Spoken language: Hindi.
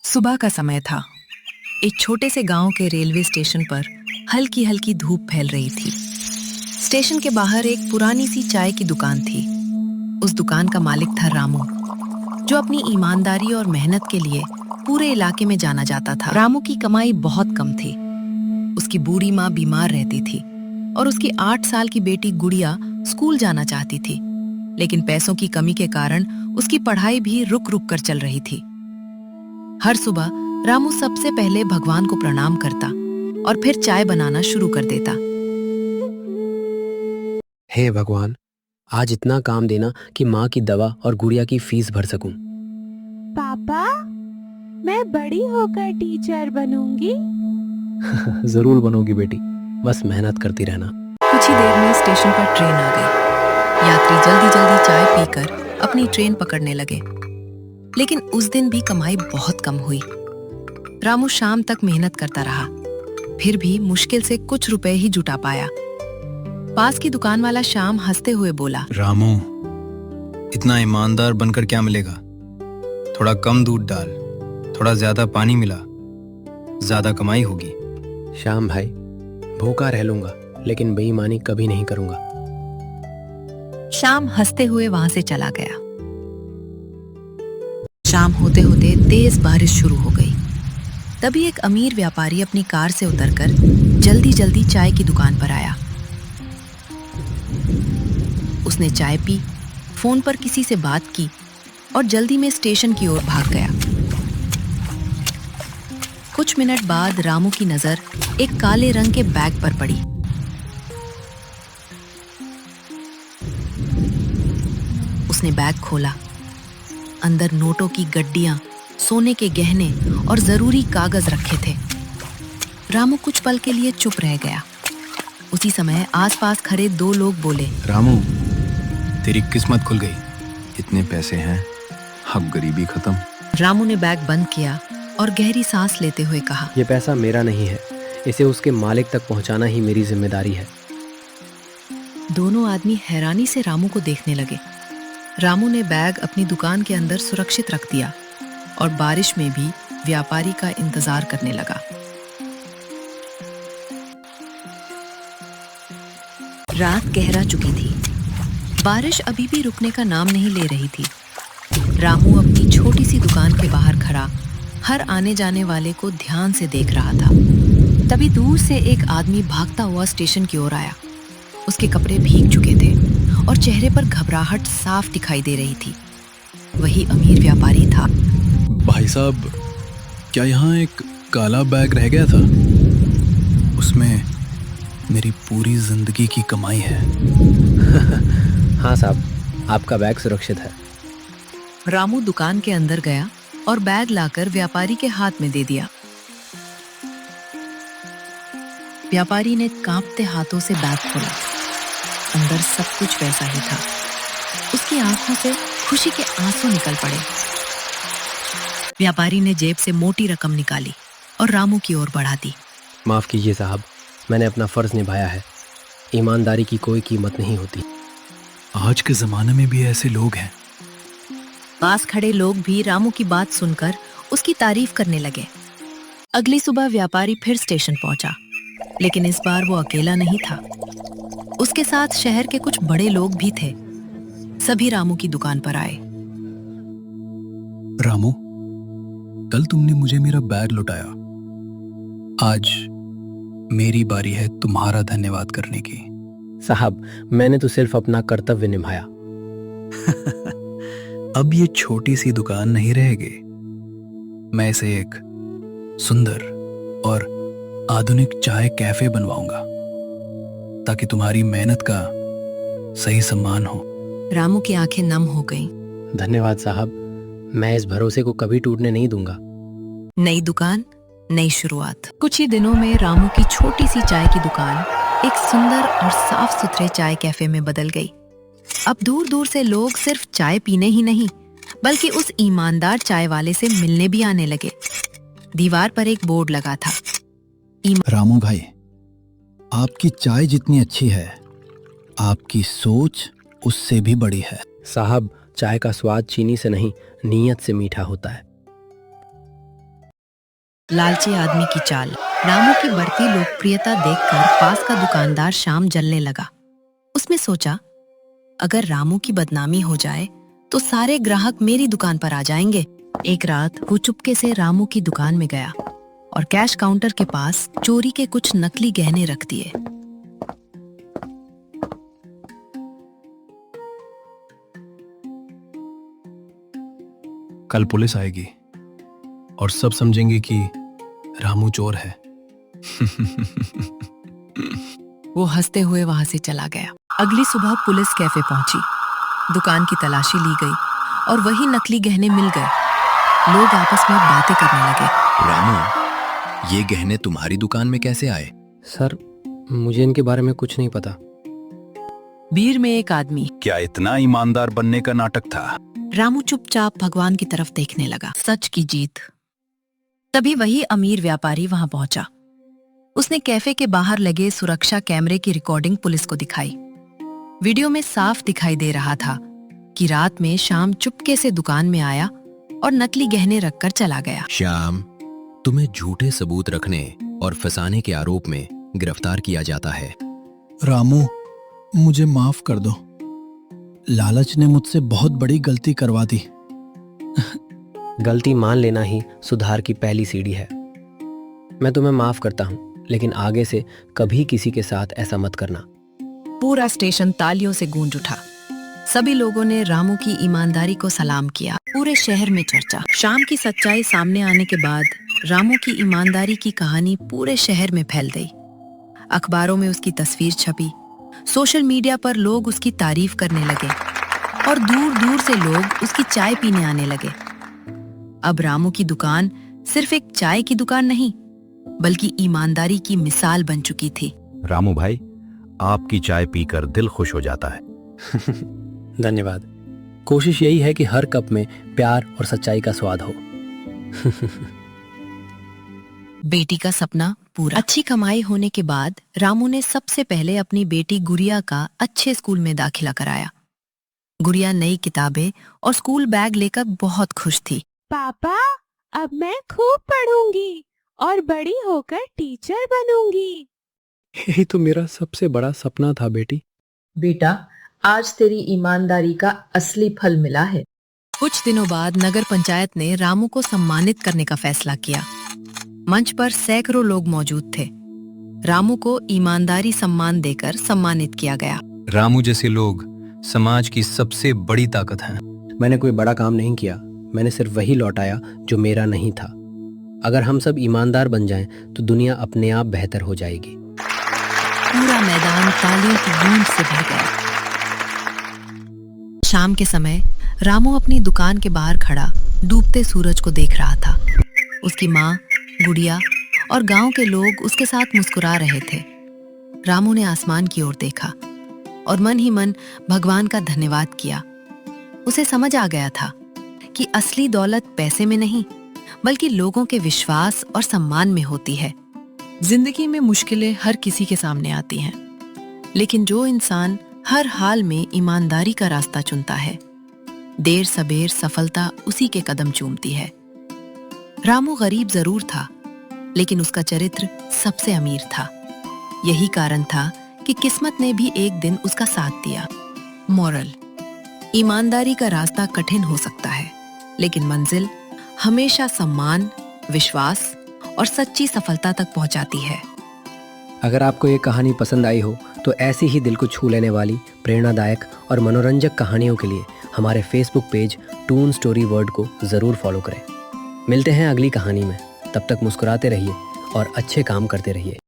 सुबह का समय था। एक छोटे से गांव के रेलवे स्टेशन पर हल्की हल्की धूप फैल रही थी। स्टेशन के बाहर एक पुरानी सी चाय की दुकान थी। उस दुकान का मालिक था रामू, जो अपनी ईमानदारी और मेहनत के लिए पूरे इलाके में जाना जाता था। रामू की कमाई बहुत कम थी। उसकी बूढ़ी माँ बीमार रहती थी और उसकी 8 साल की बेटी गुड़िया स्कूल जाना चाहती थी, लेकिन पैसों की कमी के कारण उसकी पढ़ाई भी रुक रुक कर चल रही थी। हर सुबह रामू सबसे पहले भगवान को प्रणाम करता और फिर चाय बनाना शुरू कर देता। हे भगवान, आज इतना काम देना कि माँ की दवा और गुड़िया की फीस भर सकूं। पापा, मैं बड़ी होकर टीचर बनूंगी। जरूर बनोगी बेटी, बस मेहनत करती रहना। कुछ ही देर में स्टेशन पर ट्रेन आ गई। यात्री जल्दी जल्दी चाय पीकर अपनी ट्रेन पकड़ने लगे, लेकिन उस दिन भी कमाई बहुत कम हुई। रामू शाम तक मेहनत करता रहा, फिर भी मुश्किल से कुछ रुपए ही जुटा पाया। पास की दुकान वाला श्याम हंसते हुए बोला, रामू, इतना ईमानदार बनकर क्या मिलेगा? थोड़ा कम दूध डाल, थोड़ा ज्यादा पानी मिला, ज्यादा कमाई होगी। श्याम भाई, भूखा रह लूंगा लेकिन बेईमानी कभी नहीं करूंगा। श्याम हंसते हुए वहां से चला गया। शाम होते होते तेज बारिश शुरू हो गई। तभी एक अमीर व्यापारी अपनी कार से उतरकर जल्दी जल्दी चाय की दुकान पर आया। उसने चाय पी, फोन पर किसी से बात की और जल्दी में स्टेशन की ओर भाग गया। कुछ मिनट बाद रामू की नजर एक काले रंग के बैग पर पड़ी। उसने बैग खोला। अंदर नोटों की गड्डियां, सोने के गहने और जरूरी कागज रखे थे। रामू कुछ पल के लिए चुप रह गया। उसी समय आसपास खड़े 2 लोग बोले, रामू, तेरी किस्मत खुल गई। इतने पैसे हैं, अब गरीबी खत्म। रामू ने बैग बंद किया और गहरी सांस लेते हुए कहा, ये पैसा मेरा नहीं है, इसे उसके मालिक तक पहुंचाना ही मेरी जिम्मेदारी है। दोनों आदमी हैरानी से रामू को देखने लगे। रामू ने बैग अपनी दुकान के अंदर सुरक्षित रख दिया और बारिश में भी व्यापारी का इंतजार करने लगा। रात गहरा चुकी थी। बारिश अभी भी रुकने का नाम नहीं ले रही थी। रामू अपनी छोटी सी दुकान के बाहर खड़ा हर आने जाने वाले को ध्यान से देख रहा था। तभी दूर से एक आदमी भागता हुआ स्टेशन की ओर आया। उसके कपड़े भीग चुके थे और चेहरे पर घबराहट साफ दिखाई दे रही थी। वही अमीर व्यापारी था। भाई साहब, क्या यहाँ एक काला बैग रह गया था? उसमें मेरी पूरी जिंदगी की कमाई है। हाँ साहब, आपका बैग सुरक्षित है। रामू दुकान के अंदर गया और बैग लाकर व्यापारी के हाथ में दे दिया। व्यापारी ने कांपते हाथों से बैग खोला। अंदर सब कुछ वैसा ही था। उसकी आंखों से खुशी के आंसू निकल पड़े। व्यापारी ने जेब से मोटी रकम निकाली और रामू की ओर बढ़ा दी। माफ कीजिए साहब, मैंने अपना फर्ज निभाया है। ईमानदारी की कोई कीमत नहीं होती। आज के जमाने में भी ऐसे लोग हैं। पास खड़े लोग भी रामू की बात सुनकर उसकी तारीफ करने लगे। अगली सुबह व्यापारी फिर स्टेशन पहुंचा, लेकिन इस बार वो अकेला नहीं था। उसके साथ शहर के कुछ बड़े लोग भी थे। सभी रामू की दुकान पर आए। रामू, कल तुमने मुझे मेरा बैग लौटाया। आज मेरी बारी है तुम्हारा धन्यवाद करने की। साहब, मैंने तो सिर्फ अपना कर्तव्य निभाया। अब ये छोटी सी दुकान नहीं रहेगी। मैं इसे एक सुंदर और आधुनिक चाय कैफे बनवाऊंगा, ताकि तुम्हारी मेहनत का सही सम्मान हो। रामू की आंखें नम हो गईं। धन्यवाद साहब, मैं इस भरोसे को कभी टूटने नहीं दूंगा। नई दुकान, नई शुरुआत। कुछ ही दिनों में रामू की छोटी सी चाय की दुकान एक सुंदर और साफ सुथरे चाय कैफे में बदल गई। अब दूर दूर से लोग सिर्फ चाय पीने ही नहीं, बल्कि उस ईमानदार चाय वाले से मिलने भी आने लगे। दीवार पर एक बोर्ड लगा था, रामू भाई, आपकी चाय जितनी अच्छी है, आपकी सोच उससे भी बड़ी है। साहब, चाय का स्वाद चीनी से नहीं, नीयत से मीठा होता है। लालची आदमी की चाल। रामू की बढ़ती लोकप्रियता देखकर पास का दुकानदार श्याम जलने लगा। उसने सोचा, अगर रामू की बदनामी हो जाए तो सारे ग्राहक मेरी दुकान पर आ जाएंगे। एक रात वो चुपके से रामू की दुकान में गया और कैश काउंटर के पास चोरी के कुछ नकली गहने रख दिए। कल पुलिस आएगी और सब समझेंगे कि रामू चोर है। वो हंसते हुए वहां से चला गया। अगली सुबह पुलिस कैफे पहुंची। दुकान की तलाशी ली गई और वही नकली गहने मिल गए। लोग आपस में बातें करने लगे। रामू, ये गहने तुम्हारी दुकान में कैसे आए? सर, मुझे इनके बारे में कुछ नहीं पता। भीड़ में एक आदमी। क्या इतना ईमानदार बनने का नाटक था? रामू चुपचाप भगवान की तरफ देखने लगा। सच की जीत। तभी वही अमीर व्यापारी वहां पहुंचा। उसने कैफे के बाहर लगे सुरक्षा कैमरे की रिकॉर्डिंग पुलिस को दिखाई। वीडियो में साफ दिखाई दे रहा था कि रात में श्याम चुपके से दुकान में आया और नकली गहने रखकर चला गया। श्याम, तुम्हें झूठे सबूत रखने और फंसाने के आरोप में गिरफ्तार किया जाता है। रामू, मुझे माफ कर दो। लालच ने मुझसे बहुत बड़ी गलती करवा दी। गलती मान लेना ही सुधार की पहली सीढ़ी है। मैं तुम्हें माफ करता हूँ, लेकिन आगे से कभी किसी के साथ ऐसा मत करना। पूरा स्टेशन तालियों से गूंज उठा। सभी लोगों ने रामू की ईमानदारी को सलाम किया। पूरे शहर में चर्चा। शाम की सच्चाई सामने आने के बाद रामू की ईमानदारी की कहानी पूरे शहर में फैल गई। अखबारों में उसकी तस्वीर छपी। सोशल मीडिया पर लोग उसकी तारीफ करने लगे और दूर दूर से लोग उसकी चाय पीने आने लगे। अब रामू की दुकान सिर्फ एक चाय की दुकान नहीं, बल्कि ईमानदारी की मिसाल बन चुकी थी। रामू भाई, आपकी चाय पीकर दिल खुश हो जाता है। धन्यवाद। कोशिश यही है कि हर कप में प्यार और सच्चाई का स्वाद हो। बेटी का सपना पूरा। अच्छी कमाई होने के बाद रामू ने सबसे पहले अपनी बेटी गुड़िया का अच्छे स्कूल में दाखिला कराया। गुड़िया नई किताबें और स्कूल बैग लेकर बहुत खुश थी। पापा, अब मैं खूब पढ़ूंगी और बड़ी होकर टीचर बनूंगी। यही तो मेरा सबसे बड़ा सपना था बेटी। बेटा, आज तेरी ईमानदारी का असली फल मिला है। कुछ दिनों बाद नगर पंचायत ने रामू को सम्मानित करने का फैसला किया। मंच पर सैकड़ों लोग मौजूद थे। रामू को ईमानदारी सम्मान देकर सम्मानित किया गया। रामू जैसे लोग समाज की सबसे बड़ी ताकत हैं। मैंने कोई बड़ा काम नहीं किया, मैंने सिर्फ वही लौटाया जो मेरा नहीं था। अगर हम सब ईमानदार बन जाएं, तो दुनिया अपने आप बेहतर हो जाएगी। पूरा मैदान तालियों की गूंज से भर गया। शाम के समय रामू अपनी दुकान के बाहर खड़ा डूबते सूरज को देख रहा था। उसकी माँ, गुड़िया और गांव के लोग उसके साथ मुस्कुरा रहे थे। रामू ने आसमान की ओर देखा और मन ही मन भगवान का धन्यवाद किया। उसे समझ आ गया था कि असली दौलत पैसे में नहीं, बल्कि लोगों के विश्वास और सम्मान में होती है। जिंदगी में मुश्किलें हर किसी के सामने आती हैं, लेकिन जो इंसान हर हाल में ईमानदारी का रास्ता चुनता है, देर सबेर सफलता उसी के कदम चूमती है। रामू गरीब जरूर था, लेकिन उसका चरित्र सबसे अमीर था। यही कारण था कि किस्मत ने भी एक दिन उसका साथ दिया। मॉरल: ईमानदारी का रास्ता कठिन हो सकता है, लेकिन मंजिल हमेशा सम्मान, विश्वास और सच्ची सफलता तक पहुंचाती है। अगर आपको ये कहानी पसंद आई हो, तो ऐसी ही दिल को छू लेने वाली, प्रेरणादायक और मनोरंजक कहानियों के लिए हमारे Facebook page Toon Story World को ज़रूर फॉलो करें। मिलते हैं अगली कहानी में। तब तक मुस्कुराते रहिए और अच्छे काम करते रहिए।